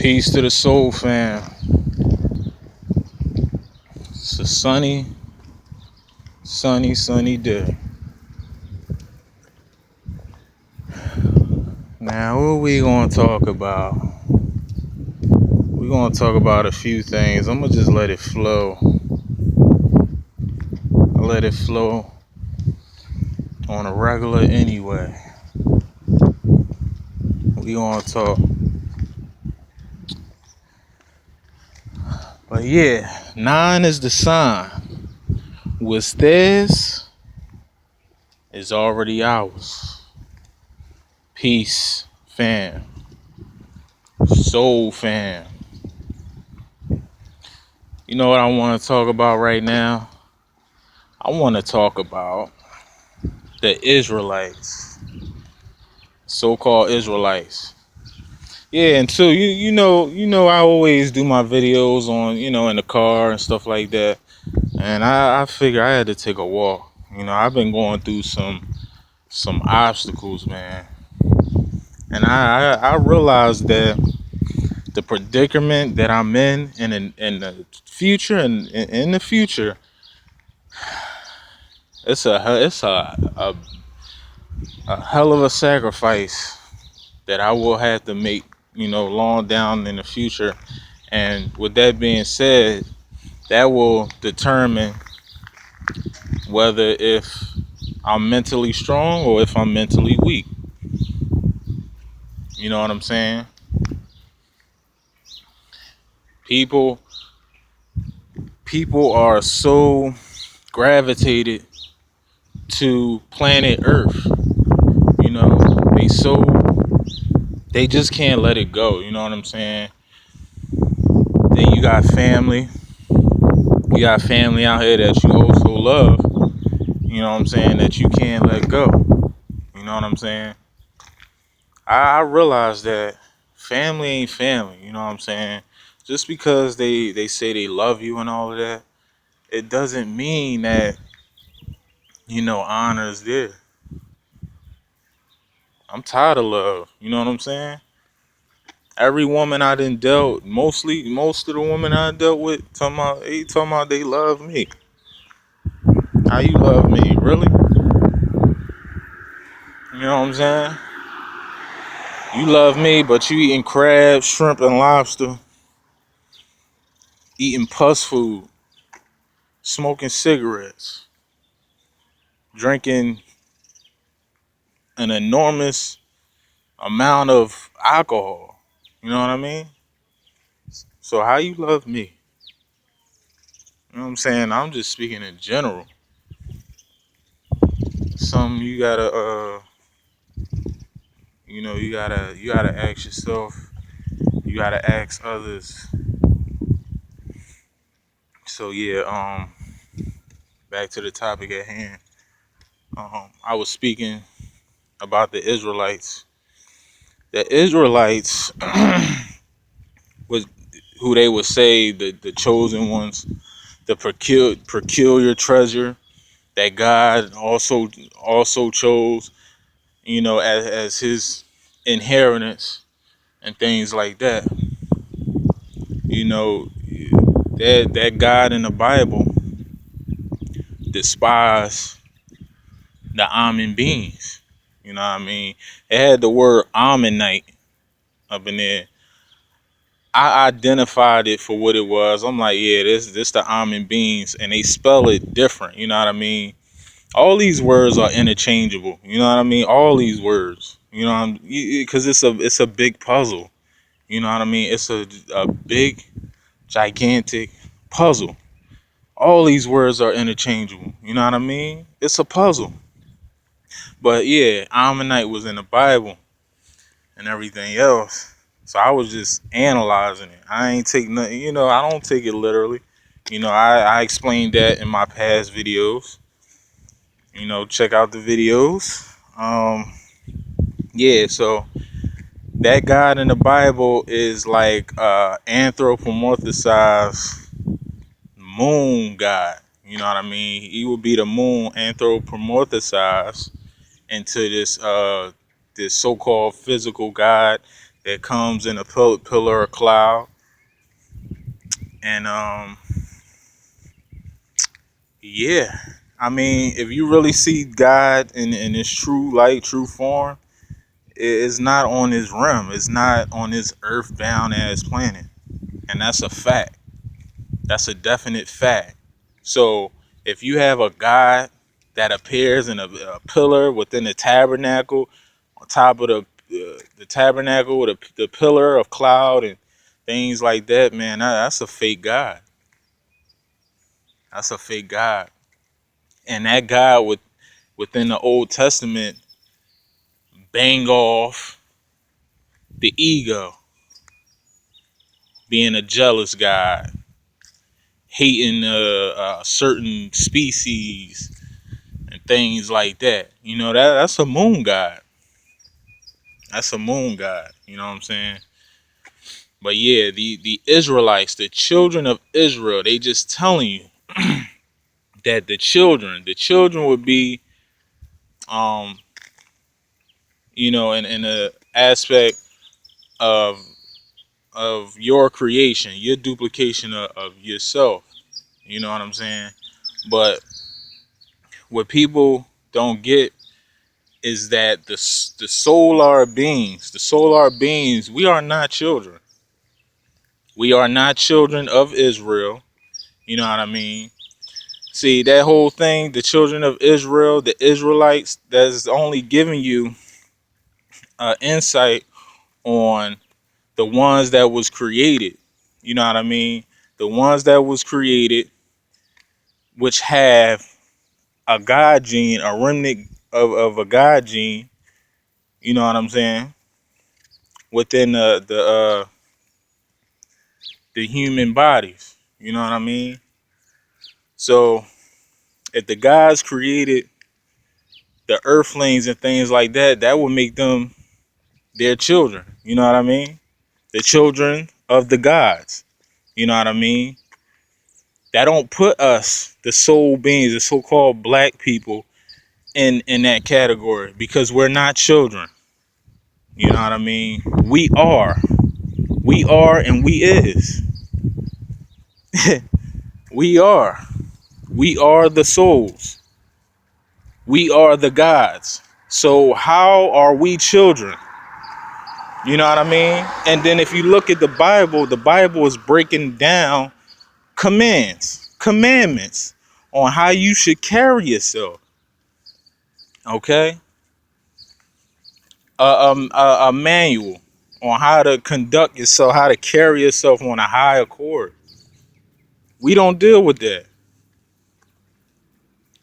Peace to the soul fam. It's a sunny day. Now, what we gonna talk about? We're gonna talk about a few things. I'm gonna just let it flow. I let it flow on a regular anyway. We gonna talk. But yeah, 9 is the sign. What's theirs is already ours. Peace, fam. Soul fam. You know what I want to talk about right now? I want to talk about the Israelites, so-called Israelites. Yeah, and two, you know, I always do my videos on, in the car and stuff like that. And I figure I had to take a walk. I've been going through some obstacles, man. And I realized that the predicament that I'm in the future and in the future, it's a hell of a sacrifice that I will have to make, long down in the future. And with that being said, that will determine whether if I'm mentally strong or if I'm mentally weak. You know what I'm saying? People people are so gravitated to planet Earth. You know, they so they just can't let it go. You know what I'm saying? Then you got family. You got family out here that you also love. You know what I'm saying? That you can't let go. You know what I'm saying? I realize that family ain't family. You know what I'm saying? Just because they say they love you and all of that, it doesn't mean that, honor is there. I'm tired of love. You know what I'm saying? Every woman I done dealt, most of the women I dealt with, talking about they love me. How you love me? Really? You know what I'm saying? You love me, but you eating crab, shrimp, and lobster, eating pus food, smoking cigarettes, drinking an enormous amount of alcohol. You know what I mean? So how you love me? You know what I'm saying? I'm just speaking in general. Some you gotta you gotta ask yourself, you gotta ask others. So yeah, back to the topic at hand. I was speaking about the Israelites. The Israelites was who they would say the chosen ones, the peculiar treasure that God also chose, as his inheritance and things like that. You know, that God in the Bible despised the almond beings. You know what I mean? It had the word almondite up in there. I identified it for what it was. I'm like, yeah, this the almond beans, and they spell it different. You know what I mean? All these words are interchangeable. You know what I mean? All these words. You know, because it's a big puzzle. You know what I mean? It's a big, gigantic puzzle. All these words are interchangeable. You know what I mean? It's a puzzle. But yeah, Ammonite was in the Bible and everything else. So I was just analyzing it. I ain't take nothing, I don't take it literally. I explained that in my past videos. Check out the videos. Yeah, so that God in the Bible is like anthropomorphized moon God. You know what I mean? He would be the moon anthropomorphized into this so-called physical God It comes in a pillar of cloud, and yeah. I mean, if you really see God in His true light, true form, it's not on this realm. It's not on this earthbound ass planet, and that's a fact. That's a definite fact. So if you have a God that appears in a pillar within the tabernacle, on top of the tabernacle with the pillar of cloud and things like that, man, that's a fake God. That's a fake God. And that God within the Old Testament bang off the ego, being a jealous God, hating a certain species and things like that. You know, that's a moon God. That's a moon God. You know what I'm saying? But yeah, the Israelites, the children of Israel, they just telling you that the children would be um in the aspect of your creation, your duplication of yourself. You know what I'm saying? But what people don't get is that the solar beings, we are not children. We are not children of Israel. You know what I mean? See, that whole thing, the children of Israel, the Israelites, that's only giving you insight on the ones that was created. You know what I mean? The ones that was created, which have a God gene, a remnant of a God gene. You know what I'm saying? Within the human bodies. You know what I mean? So if the gods created the earthlings and things like that, that would make them their children. You know what I mean? The children of the gods. You know what I mean? That don't put us, the soul beings, the so-called black people, in that category because we're not children. You know what I mean? We are. We are and we is. We are. We are the souls. We are the gods. So how are we children? You know what I mean? And then if you look at the Bible is breaking down commandments on how you should carry yourself. Okay? A manual on how to conduct yourself, how to carry yourself on a higher chord. We don't deal with that.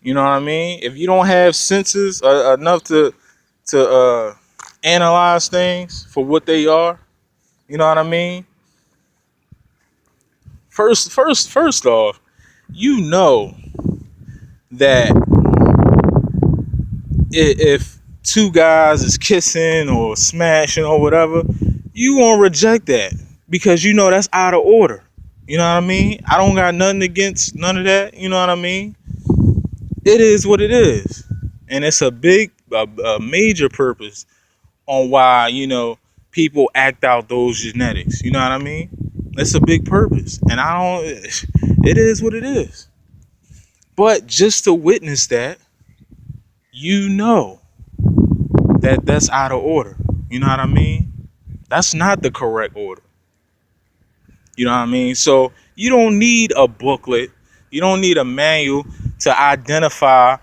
You know what I mean? If you don't have senses enough to analyze things for what they are, you know what I mean? First off, you know that if two guys is kissing or smashing or whatever, you won't reject that because you know that's out of order. You know what I mean? I don't got nothing against none of that. You know what I mean? It is what it is, and it's a major purpose on why people act out those genetics. You know what I mean? It's a big purpose, and I don't. It is what it is. But just to witness that, you know that that's out of order. You know what I mean? That's not the correct order. You know what I mean? So you don't need a booklet. You don't need a manual to identify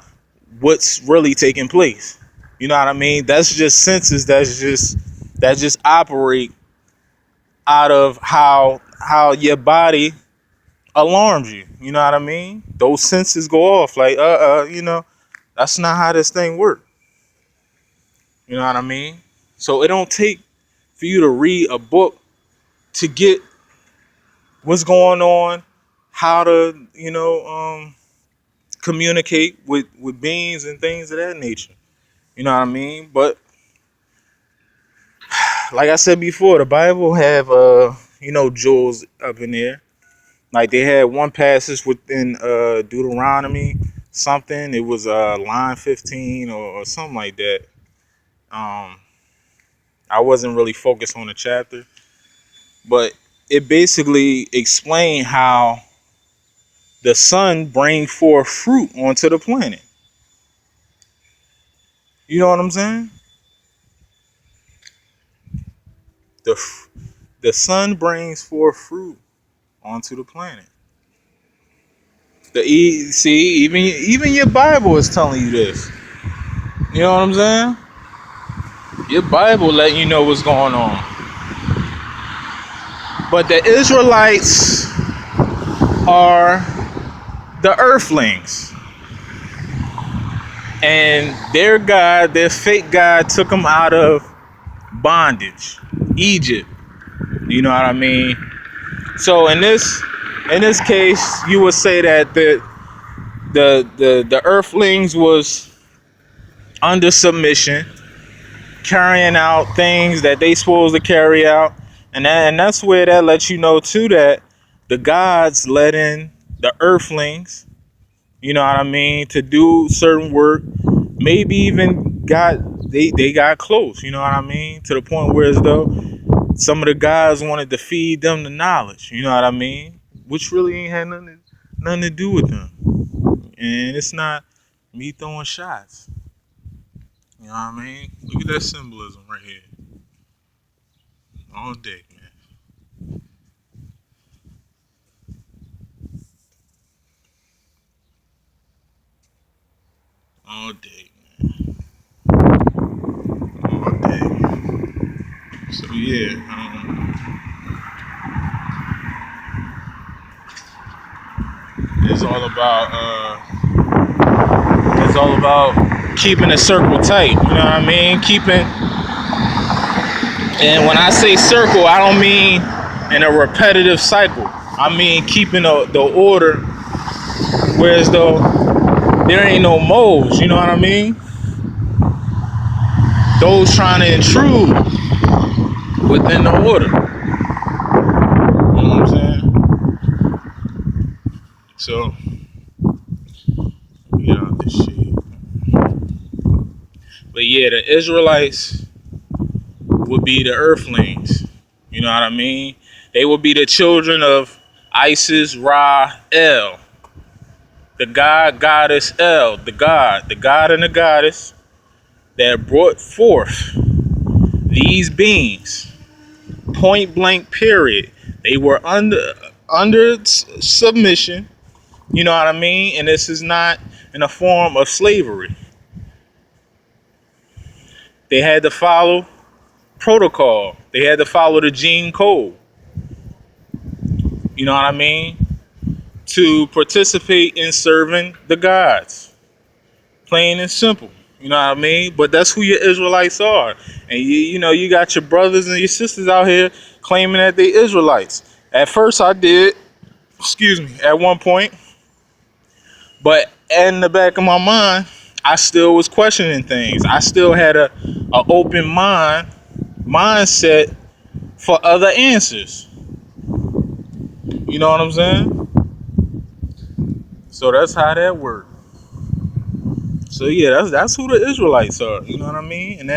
what's really taking place. You know what I mean? That's just senses that just operate out of how your body alarms you. You know what I mean? Those senses go off like that's not how this thing works. You know what I mean? So it don't take for you to read a book to get what's going on, how to, communicate with beings and things of that nature. You know what I mean? But like I said before, the Bible have jewels up in there. Like they had one passage within Deuteronomy something. It was line 15 or something like that. Um I wasn't really focused on the chapter, but it basically explained how the sun brings forth fruit onto the planet. You know what I'm saying? The the sun brings forth fruit onto the planet. See, even your Bible is telling you this. You know what I'm saying? Your Bible letting you know what's going on. But the Israelites are the earthlings. And their God, their fake God, took them out of bondage, Egypt. You know what I mean? So in this case, you would say that the earthlings was under submission, carrying out things that they supposed to carry out, and that's where that lets you know too that the gods let in the earthlings. You know what I mean? To do certain work, maybe even they got close. You know what I mean? To the point where as though some of the guys wanted to feed them the knowledge. You know what I mean? Which really ain't had nothing to do with them. And it's not me throwing shots. You know what I mean? Look at that symbolism right here. All day, man. All day, man. All day. So yeah, it's all about keeping the circle tight. You know what I mean? And when I say circle, I don't mean in a repetitive cycle. I mean keeping the order, whereas though there ain't no moles. You know what I mean? Those trying to intrude within the order. You know what I'm saying? So, get out this shit. But yeah, the Israelites would be the earthlings. You know what I mean? They would be the children of Isis, Ra, El. The god, goddess El. The god and the goddess that brought forth these beings. Point blank period. They were under submission. You know what I mean? And this is not in a form of slavery. They had to follow protocol. They had to follow the gene code. You know what I mean? To participate in serving the gods. Plain and simple. You know what I mean? But that's who your Israelites are. And you got your brothers and your sisters out here claiming that they Israelites. At first I did, at one point. But in the back of my mind, I still was questioning things. I still had a open mindset for other answers. You know what I'm saying? So that's how that worked. So yeah, that's who the Israelites are. You know what I mean? And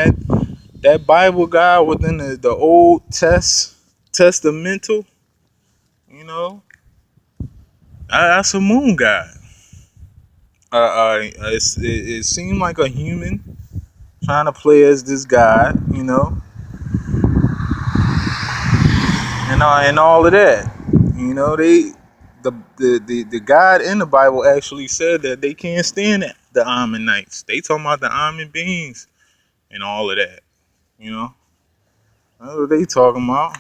that Bible guy within the Old Testamental, you know, that's a moon god. It seemed like a human trying to play as this god, you know, and all of that. You know, the God in the Bible actually said that they can't stand the Ammonites. They talking about the Ammon beings and all of that. You know, that's what they talking about.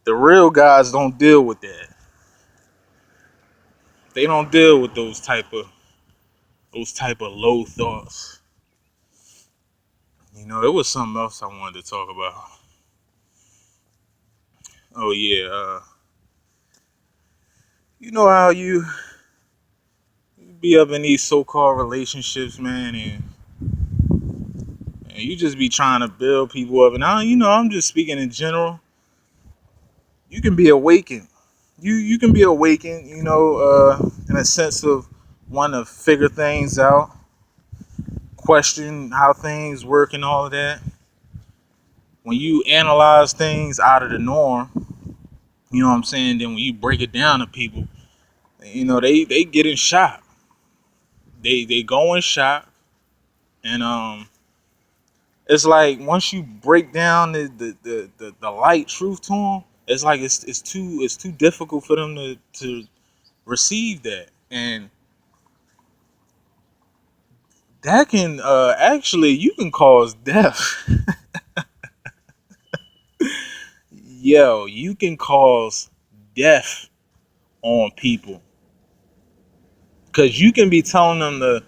The real guys don't deal with that. They don't deal with those type of low thoughts. You know, it was something else I wanted to talk about. Oh yeah, you know how you be up in these so-called relationships, man, and you just be trying to build people up. And I'm just speaking in general. You can be awakened. You can be awakened, in a sense of wanting to figure things out, question how things work and all of that. when you analyze things out of the norm, you know what I'm saying? Then when you break it down to people, they get in shock. They go in shock, and it's like once you break down the light truth to them, it's like it's too difficult for them to receive that, and that can actually you can cause death. Yo, you can cause death on people because you can be telling them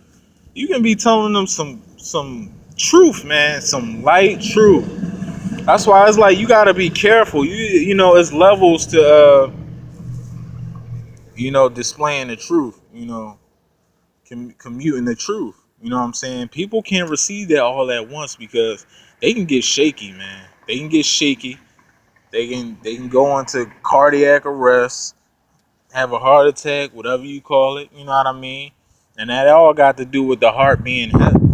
some truth, man, some light truth. That's why it's like you gotta be careful. It's levels to displaying the truth. Commuting the truth. You know what I'm saying? People can't receive that all at once because they can get shaky, man. They can get shaky. They can go into cardiac arrest, have a heart attack, whatever you call it. You know what I mean? And that all got to do with the heart being heavy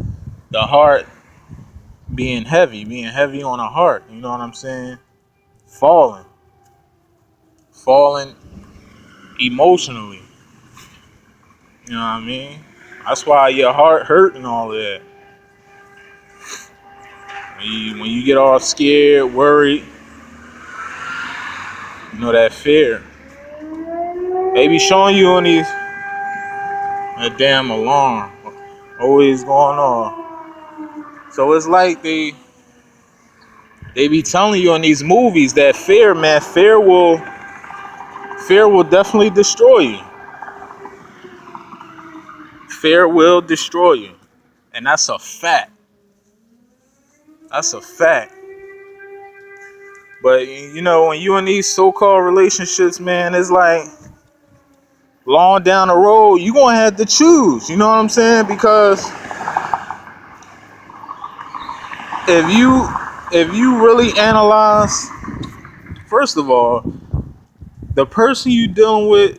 on the heart. You know what I'm saying? Falling emotionally. You know what I mean? That's why your heart hurt and all of that. When you get all scared, worried, that fear. They be showing you on these a damn alarm always going on. So it's like they be telling you in these movies that fear, man, fear will definitely destroy you. Fear will destroy you. And that's a fact. That's a fact. But when you in these so-called relationships, man, it's like long down the road, you gonna have to choose. You know what I'm saying? Because if you really analyze, first of all, the person you dealing with,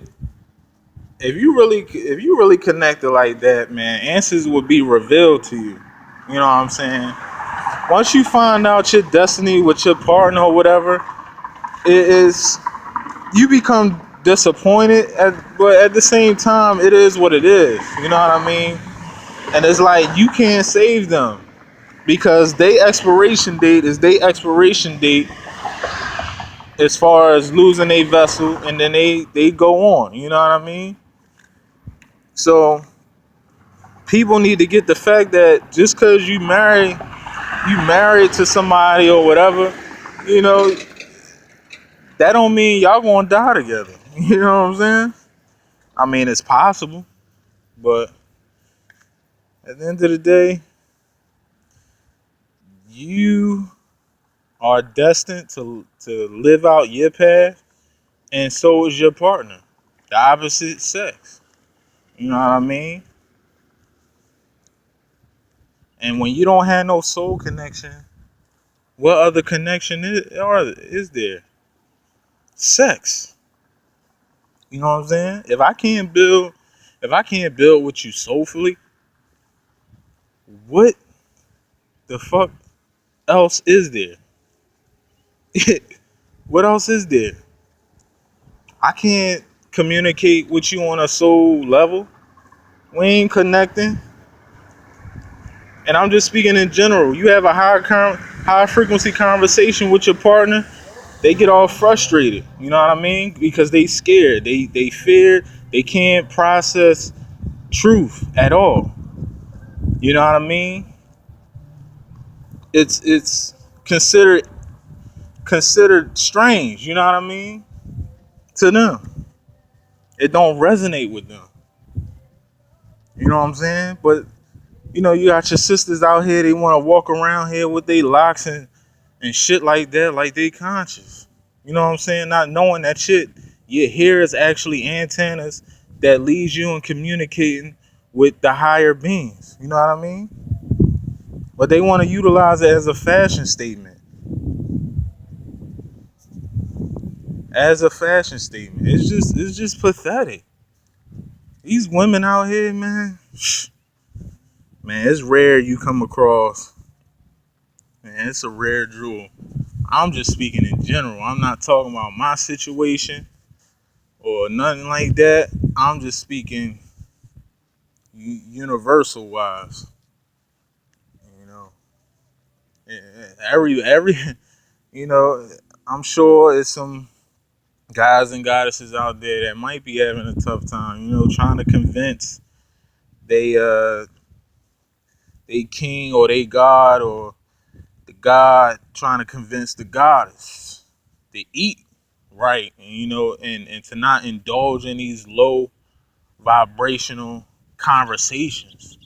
if you really connected like that, man, answers will be revealed to you. You know what I'm saying? Once you find out your destiny with your partner or whatever, it is you become disappointed, but at the same time, it is what it is. You know what I mean? And it's like you can't save them because they expiration date is they expiration date as far as losing a vessel, and then they go on. You know what I mean? So people need to get the fact that just because you married to somebody or whatever, you know, that don't mean y'all gonna die together. You know what I'm saying? I mean, it's possible, but at the end of the day, you are destined to live out your path, and so is your partner, the opposite sex. You know what I mean? And when you don't have no soul connection, what other connection is there? Sex. You know what I'm saying? If I can't build with you soulfully, what the fuck else is there? What else is there? I can't communicate with you on a soul level. We ain't connecting. And I'm just speaking in general. You have a high frequency conversation with your partner, they get all frustrated. You know what I mean? Because they scared. They fear. They can't process truth at all. You know what I mean? It's considered strange. You know what I mean? To them, it don't resonate with them. You know what I'm saying? But you got your sisters out here. They want to walk around here with their locks and shit like that, like they conscious. You know what I'm saying? Not knowing that shit, your hair is actually antennas that leads you in communicating with the higher beings. You know what I mean? But they want to utilize it as a fashion statement. As a fashion statement. It's just pathetic. These women out here, man. Man, it's rare you come across. Man, it's a rare jewel. I'm just speaking in general. I'm not talking about my situation or nothing like that. I'm just speaking universal wise. You know, every you know, I'm sure it's some guys and goddesses out there that might be having a tough time. You know, trying to convince they they king or they god or the god trying to convince the goddess to eat right, and and to not indulge in these low vibrational conversations.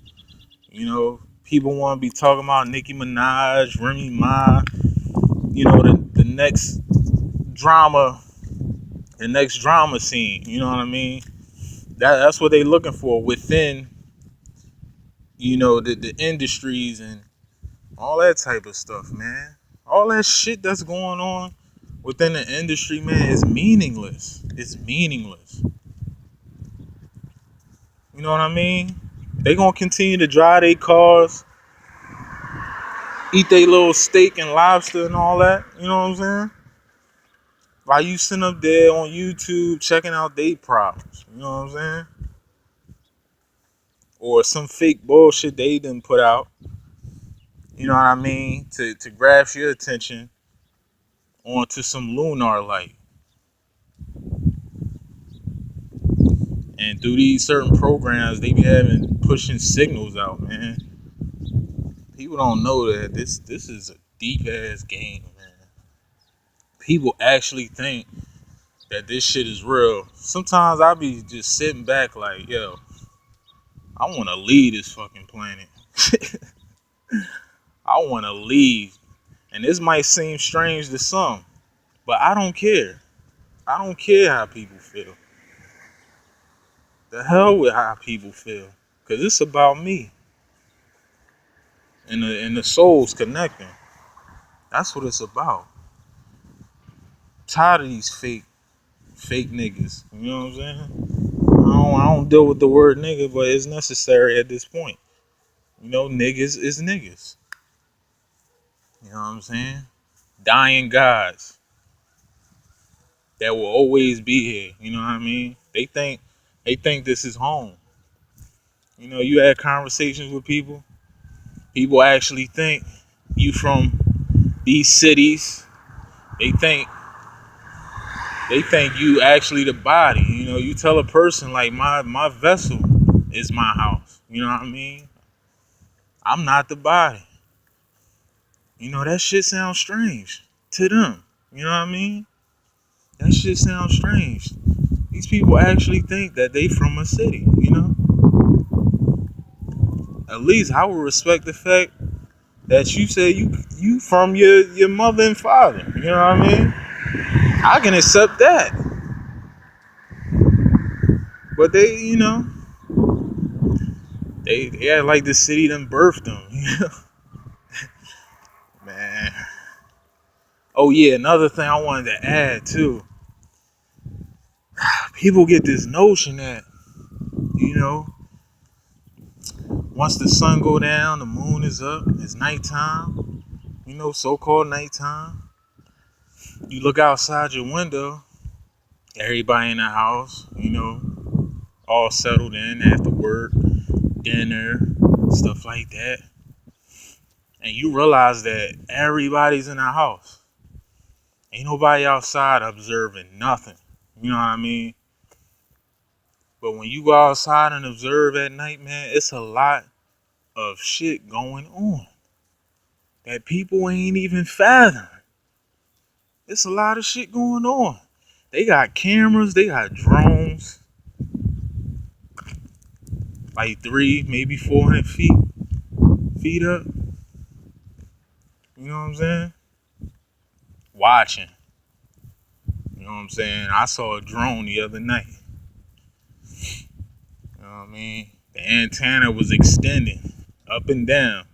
People want to be talking about Nicki Minaj, Remy Ma, the drama, the next drama scene. You know what I mean? That's what they looking for within, the industries and all that type of stuff, man. All that shit that's going on within the industry, man, is meaningless. It's meaningless. You know what I mean? They gonna continue to drive their cars, eat their little steak and lobster and all that. You know what I'm saying? While you sitting up there on YouTube checking out their problems. You know what I'm saying? Or some fake bullshit they didn't put out. You know what I mean? To grasp your attention onto some lunar light. And through these certain programs, they be pushing signals out, man. People don't know that this is a deep ass game, man. People actually think that this shit is real. Sometimes I be just sitting back like, yo, I want to leave this fucking planet. I want to leave. And this might seem strange to some, but I don't care. I don't care how people feel. The hell with how people feel. Because it's about me. And the souls connecting. That's what it's about. I'm tired of these fake niggas. You know what I'm saying? I don't deal with the word nigga, but it's necessary at this point. Niggas is niggas. You know what I'm saying? Dying gods that will always be here. You know what I mean? They think this is home. You had conversations with people. People actually think you from these cities. They think they think you actually the body. You tell a person like my vessel is my house. You know what I mean? I'm not the body. That shit sounds strange to them. You know what I mean? That shit sounds strange. These people actually think that they from a city. At least I would respect the fact that you say you from your mother and father. You know what I mean? I can accept that. But they act like the city done birthed them. Man. Oh yeah, another thing I wanted to add too. People get this notion that, you know, once the sun go down, the moon is up, it's nighttime, so-called nighttime. You look outside your window, everybody in the house, all settled in after work, dinner, stuff like that. And you realize that everybody's in the house. Ain't nobody outside observing nothing. You know what I mean? But when you go outside and observe at night, man, it's a lot of shit going on that people ain't even fathom. It's a lot of shit going on. They got cameras, they got drones, like 3, maybe 400 feet up. You know what I'm saying? Watching. You know what I'm saying? I saw a drone the other night. You know what I mean? The antenna was extending up and down.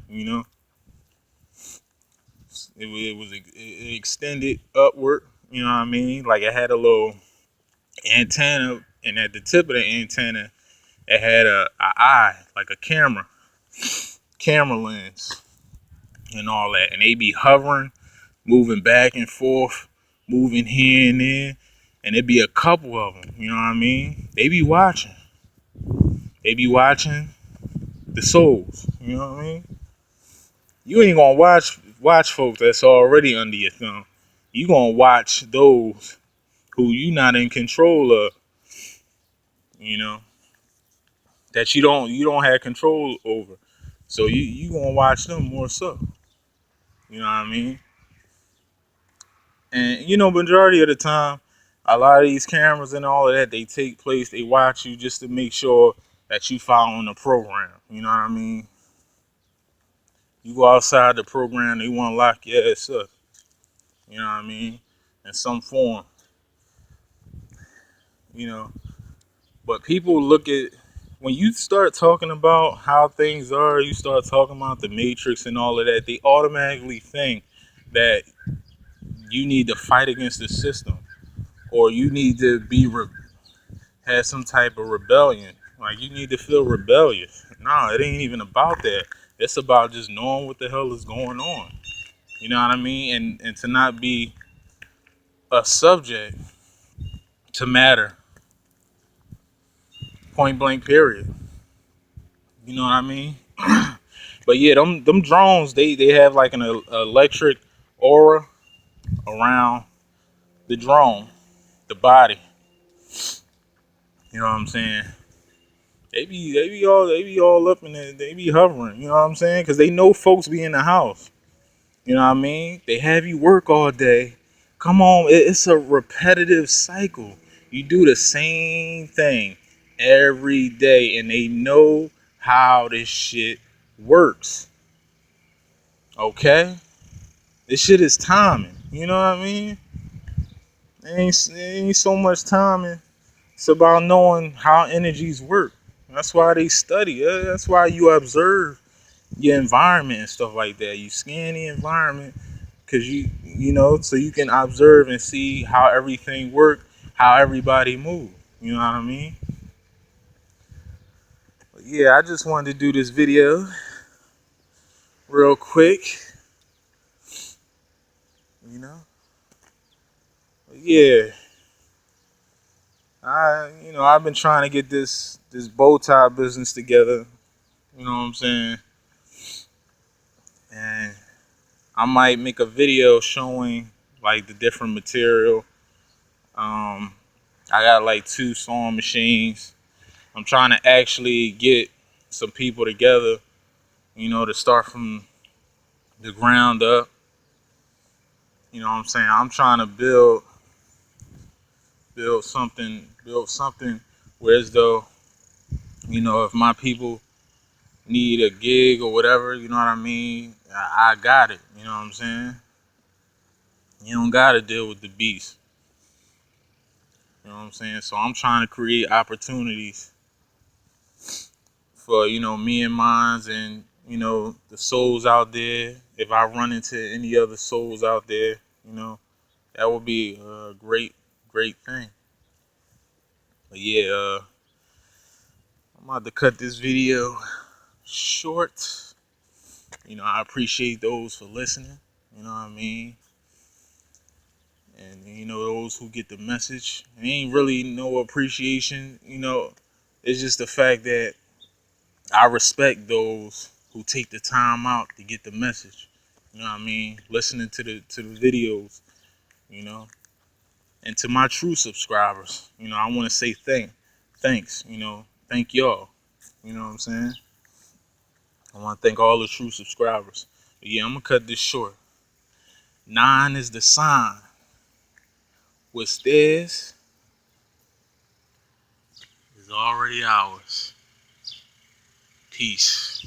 It extended upward. You know what I mean? Like it had a little antenna, and at the tip of the antenna, it had a eye, like a camera lens, and all that. And they be hovering moving back and forth, moving here and there, and it be a couple of them. You know what I mean? They be watching. They be watching the souls. You know what I mean? You ain't gonna watch folks that's already under your thumb. You gonna watch those who you not in control of. You know that you don't have control over. So you gonna watch them more so. You know what I mean? And majority of the time, a lot of these cameras and all of that, they take place, they watch you just to make sure that you following the program. You know what I mean? You go outside the program, they want to lock your ass up. You know what I mean? In some form. You know. But people look at when you start talking about how things are, you start talking about the matrix and all of that, they automatically think that you need to fight against the system or you need to have some type of rebellion. Like you need to feel rebellious. No, it ain't even about that. It's about just knowing what the hell is going on. You know what I mean? And to not be a subject to matter. Point blank period. You know what I mean? But yeah, them drones, they have like an electric aura around the drone, the body. You know what I'm saying? They be all up in it. They be hovering. You know what I'm saying? Because they know folks be in the house. You know what I mean? They have you work all day. Come on, it's a repetitive cycle. You do the same thing every day, and they know how this shit works. Okay? This shit is timing. You know what I mean? It ain't so much timing. It's about knowing how energies work. That's why they study. That's why you observe your environment and stuff like that. You scan the environment because so you can observe and see how everything works, how everybody move. You know what I mean? But yeah, I just wanted to do this video real quick. You know? But yeah. I've been trying to get this bow tie business together. You know what I'm saying? And I might make a video showing like the different material. I got like 2 sewing machines. I'm trying to actually get some people together, to start from the ground up. You know what I'm saying? I'm trying to build something where as though, if my people need a gig or whatever, you know what I mean? I got it. You know what I'm saying? You don't gotta deal with the beast. You know what I'm saying? So I'm trying to create opportunities for, me and mines and, the souls out there. If I run into any other souls out there, that would be a great, great thing. But yeah, I'm about to cut this video short. I appreciate those for listening. You know what I mean? And those who get the message. It ain't really no appreciation. It's just the fact that I respect those who take the time out to get the message. You know what I mean? Listening to the videos. You know, and to my true subscribers, I want to say thanks. Thank y'all. You know what I'm saying? I want to thank all the true subscribers. But yeah, I'm gonna cut this short. 9 is the sign. What's theirs is already ours. Peace.